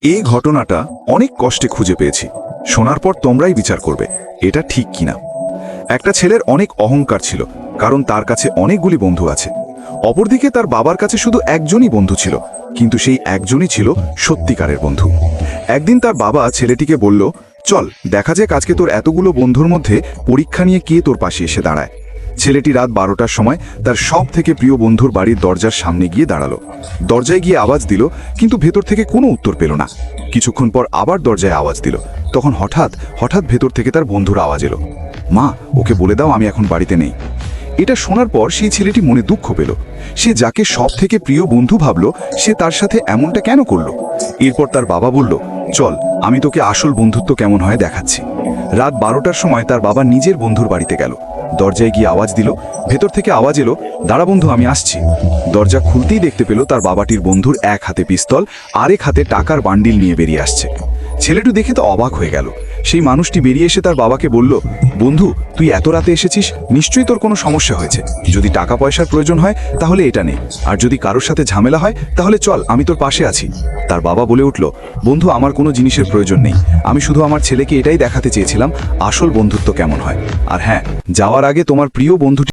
এই ঘটনাটা অনেক কষ্টে খুঁজে পেয়েছি। শোনার পর তোমরাই বিচার করবে এটা ঠিক কিনা। একটা ছেলের অনেক অহংকার ছিল, কারণ তার কাছে অনেকগুলি বন্ধু আছে। অপরদিকে তার বাবার কাছে শুধু একজনই বন্ধু ছিল, কিন্তু সেই একজনই ছিল সত্যিকারের বন্ধু। একদিন তার বাবা ছেলেটিকে বলল, চল দেখা যাক আজকে তোর এতগুলো বন্ধুর মধ্যে পরীক্ষা নিয়ে কে তোর পাশে এসে দাঁড়ায়। ছেলেটি রাত 12টার সময় তার সব থেকে প্রিয় বন্ধুর বাড়ির দরজার সামনে গিয়ে দাঁড়ালো। দরজায় গিয়ে আওয়াজ দিল, কিন্তু ভেতর থেকে কোনো উত্তর পেল না। কিছুক্ষণ পর আবার দরজায় আওয়াজ দিল। তখন হঠাৎ হঠাৎ ভেতর থেকে তার বন্ধুর আওয়াজ এলো, মা, ওকে বলে দাও আমি এখন বাড়িতে নেই। এটা শোনার পর সেই ছেলেটি মনে দুঃখ পেল। সে যাকে সব থেকে প্রিয় বন্ধু ভাবল, সে তার সাথে এমনটা কেন করলো। এরপর তার বাবা বলল, চল আমি তোকে আসল বন্ধুত্ব কেমন হয় দেখাচ্ছি। রাত 12টার সময় তার বাবা নিজের বন্ধুর বাড়িতে গেল। দরজায় গিয়ে আওয়াজ দিল। ভেতর থেকে আওয়াজ এলো, দাঁড়া বন্ধু, আমি আসছি। দরজা খুলতেই দেখতে পেল তার বাবাটির বন্ধুর এক হাতে পিস্তল, আরেক হাতে টাকার বান্ডিল নিয়ে বেরিয়ে আসছে। ছেলেটি দেখে তো অবাক হয়ে গেল। সেই মানুষটি বেরিয়ে এসে তার বাবাকে বলল, বন্ধু, তুই এত রাতে এসেছিস, নিশ্চয়ই তোর কোনো সমস্যা হয়েছে। যদি টাকা পয়সার প্রয়োজন হয় তাহলে এটা নে, আর যদি কারোর সাথে ঝামেলা হয় তাহলে চল, আমি তোর পাশে আছি। তার বাবা বলে উঠল, বন্ধু, আমার কোনো জিনিসের প্রয়োজন নেই। আমি শুধু আমার ছেলেকে এটাই দেখাতে চেয়েছিলাম আসল বন্ধুত্ব কেমন হয়। আর হ্যাঁ, যাওয়ার আগে তোমার প্রিয় বন্ধুটি